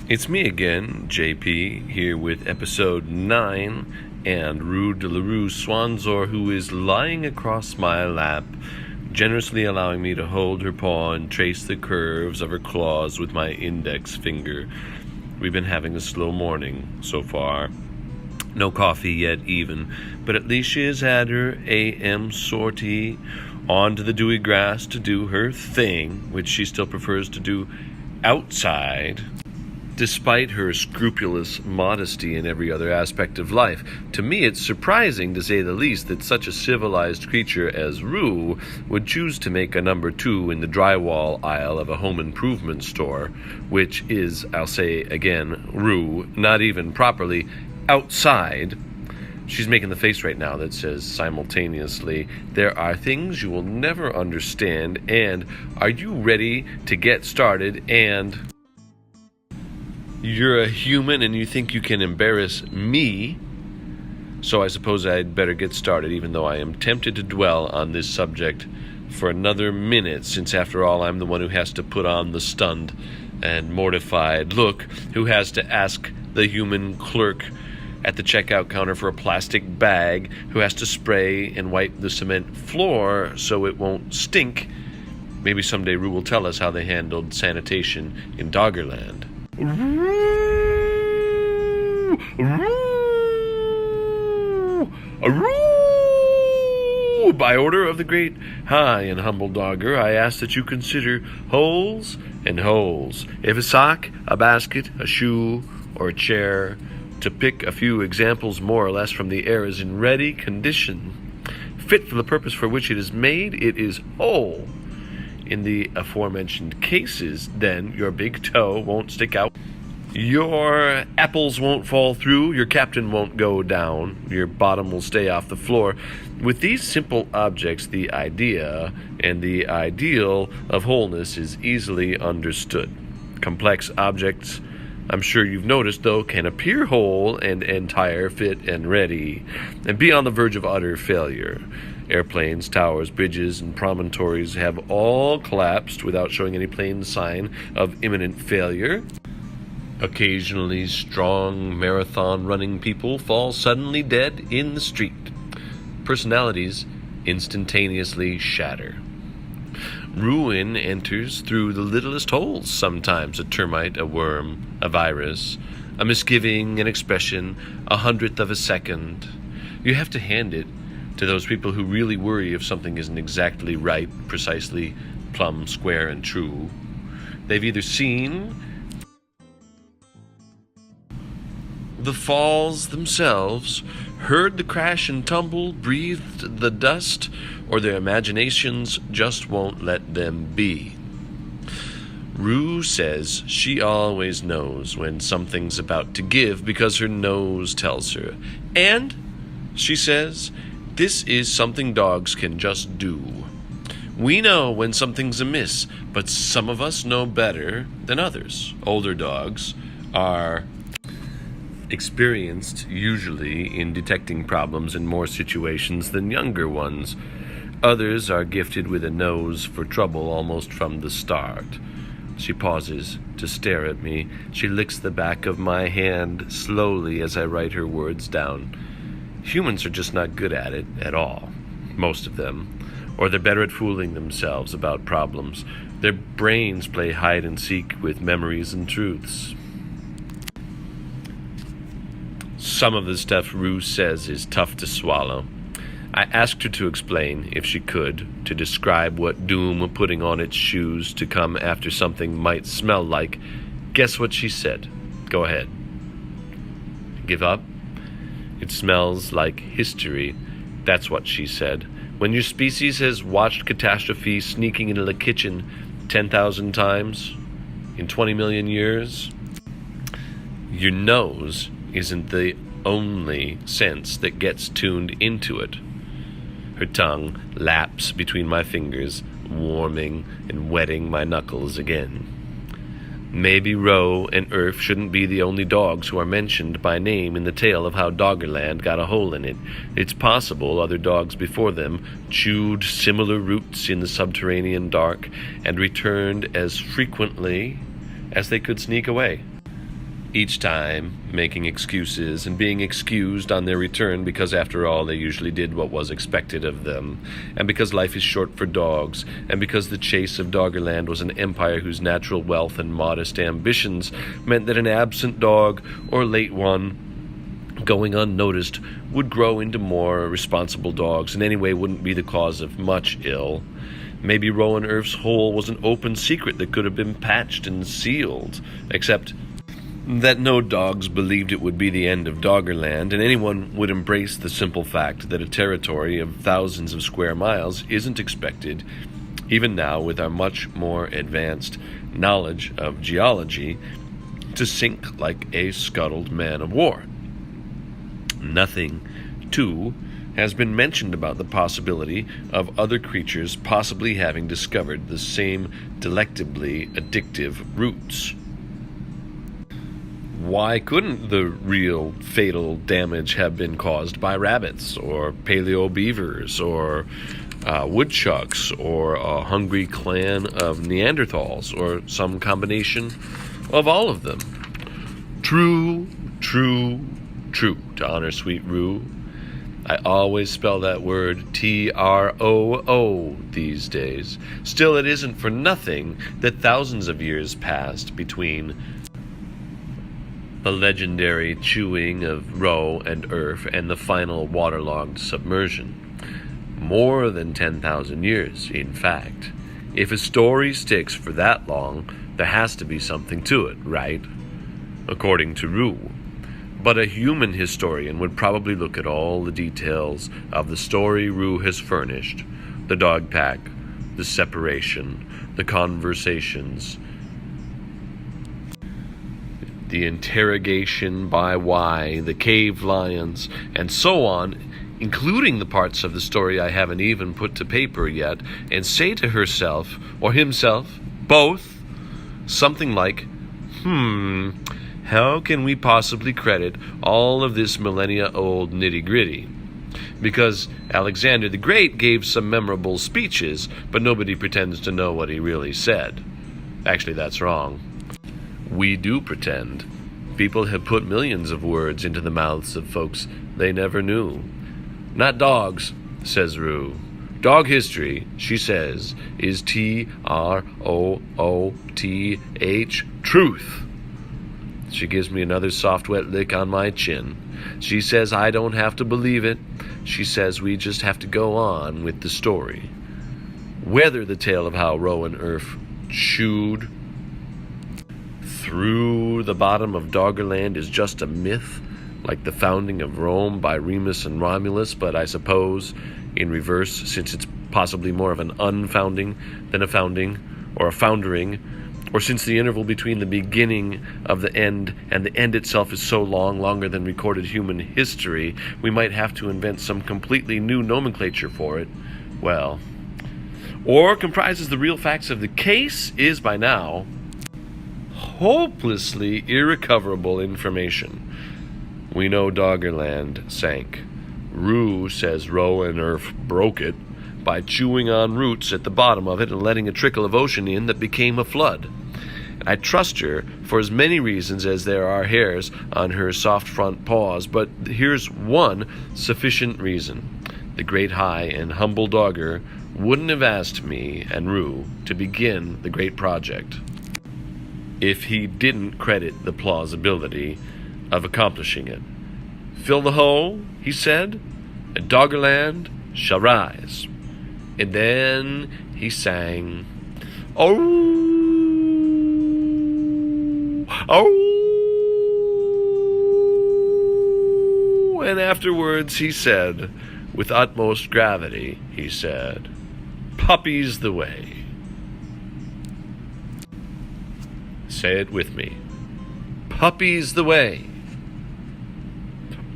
It's me again, JP, here with episode 9, and Rue de la Rue Swanzor, who is lying across my lap, generously allowing me to hold her paw and trace the curves of her claws with my index finger. We've been having a slow morning so far. No coffee yet even, but at least she has had her AM sortie onto the dewy grass to do her thing, which she still prefers to do outside, despite her scrupulous modesty in every other aspect of life. To me, it's surprising, to say the least, that such a civilized creature as Rue would choose to make a number 2 in the drywall aisle of a home improvement store, which is, I'll say again, Rue, not even properly outside. She's making the face right now that says simultaneously, "There are things you will never understand," and "Are you ready to get started?" and "You're a human and you think you can embarrass me." So I suppose I'd better get started, even though I am tempted to dwell on this subject for another minute, since after all I'm the one who has to put on the stunned and mortified look, who has to ask the human clerk at the checkout counter for a plastic bag, who has to spray and wipe the cement floor so it won't stink. Maybe someday Rue will tell us how they handled sanitation in Doggerland. By order of the great high and humble Dogger, I ask that you consider holes and holes. If a sock, a basket, a shoe, or a chair, to pick a few examples more or less from the air, is in ready condition, fit for the purpose for which it is made, it is whole. In the aforementioned cases, then, your big toe won't stick out, your apples won't fall through, your captain won't go down, your bottom will stay off the floor. With these simple objects, the idea and the ideal of wholeness is easily understood. Complex objects, I'm sure you've noticed, though, can appear whole and entire, fit and ready, and be on the verge of utter failure. Airplanes, towers, bridges, and promontories have all collapsed without showing any plain sign of imminent failure. Occasionally, strong marathon-running people fall suddenly dead in the street. Personalities instantaneously shatter. Ruin enters through the littlest holes sometimes: a termite, a worm, a virus, a misgiving, an expression, 100th of a second. You have to hand it to those people who really worry if something isn't exactly right, precisely, plumb, square, and true. They've either seen the falls themselves, heard the crash and tumble, breathed the dust, or their imaginations just won't let them be. Rue says she always knows when something's about to give because her nose tells her. And, she says, this is something dogs can just do. We know when something's amiss, but some of us know better than others. Older dogs are experienced usually in detecting problems in more situations than younger ones. Others are gifted with a nose for trouble almost from the start. She pauses to stare at me. She licks the back of my hand slowly as I write her words down. Humans are just not good at it at all, most of them, or they're better at fooling themselves about problems. Their brains play hide and seek with memories and truths. Some of the stuff Rue says is tough to swallow. I asked her to explain, if she could, to describe what doom putting on its shoes to come after something might smell like. Guess what she said? Go ahead. Give up? It smells like history. That's what she said. When your species has watched catastrophe sneaking into the kitchen 10,000 times in 20 million years, your nose isn't the only sense that gets tuned into it. Her tongue laps between my fingers, warming and wetting my knuckles again. Maybe Roe and Earth shouldn't be the only dogs who are mentioned by name in the tale of how Doggerland got a hole in it. It's possible other dogs before them chewed similar roots in the subterranean dark and returned as frequently as they could sneak away. each time making excuses and being excused on their return because, after all, they usually did what was expected of them, and because life is short for dogs, and because the chase of Doggerland was an empire whose natural wealth and modest ambitions meant that an absent dog, or late one, going unnoticed, would grow into more responsible dogs, and anyway wouldn't be the cause of much ill. Maybe Rowan Earth's hole was an open secret that could have been patched and sealed, except that no dogs believed it would be the end of Doggerland, and anyone would embrace the simple fact that a territory of thousands of square miles isn't expected, even now with our much more advanced knowledge of geology, to sink like a scuttled man of war. Nothing, too, has been mentioned about the possibility of other creatures possibly having discovered the same delectably addictive roots. Why couldn't the real fatal damage have been caused by rabbits, or paleo beavers, or woodchucks, or a hungry clan of Neanderthals, or some combination of all of them? True, true, true, to honor sweet Rue. I always spell that word T-R-O-O these days. Still, it isn't for nothing that thousands of years passed between the legendary chewing of Ro and Earth and the final waterlogged submersion. More than 10,000 years, in fact. If a story sticks for that long, there has to be something to it, right? According to Rue. But a human historian would probably look at all the details of the story Rue has furnished, the dog pack, the separation, the conversations, the interrogation by Y, the cave lions, and so on, including the parts of the story I haven't even put to paper yet, and say to herself, or himself, both, something like, how can we possibly credit all of this millennia-old nitty-gritty? Because Alexander the Great gave some memorable speeches, but nobody pretends to know what he really said. Actually, that's wrong. We do pretend. People have put millions of words into the mouths of folks they never knew. Not dogs, says Rue. Dog history, she says, is T-R-O-O-T-H, truth. She gives me another soft, wet lick on my chin. She says I don't have to believe it. She says we just have to go on with the story. Whether the tale of how Rowan Earth chewed through the bottom of Doggerland is just a myth, like the founding of Rome by Remus and Romulus, but I suppose in reverse, since it's possibly more of an unfounding than a founding, or a foundering, or since the interval between the beginning of the end and the end itself is so long, longer than recorded human history, we might have to invent some completely new nomenclature for it. Well, or comprises the real facts of the case is by now hopelessly irrecoverable information. We know Doggerland sank. Rue says Ro and Earth broke it by chewing on roots at the bottom of it and letting a trickle of ocean in that became a flood. I trust her for as many reasons as there are hairs on her soft front paws, but here's one sufficient reason. The great high and humble Dogger wouldn't have asked me and Rue to begin the great project if he didn't credit the plausibility of accomplishing it. Fill the hole, he said, and Doggerland shall rise. And then he sang, oh, oh, and afterwards he said, with utmost gravity, he said, puppy's the way. Say it with me. Puppy's the way.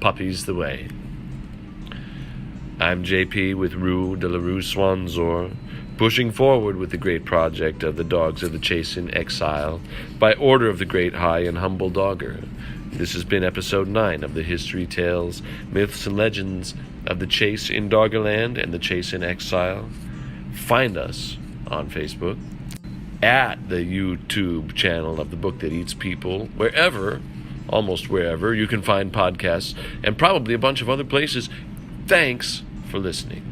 Puppy's the way. I'm JP with Rue de la Rue Swanzor, pushing forward with the great project of the Dogs of the Chase in Exile, by order of the great high and humble Dogger. This has been episode 9 of the History Tales, Myths and Legends of the Chase in Doggerland and the Chase in Exile. Find us on Facebook, at the YouTube channel of The Book That Eats People, wherever almost wherever you can find podcasts, and probably a bunch of other places. Thanks for listening.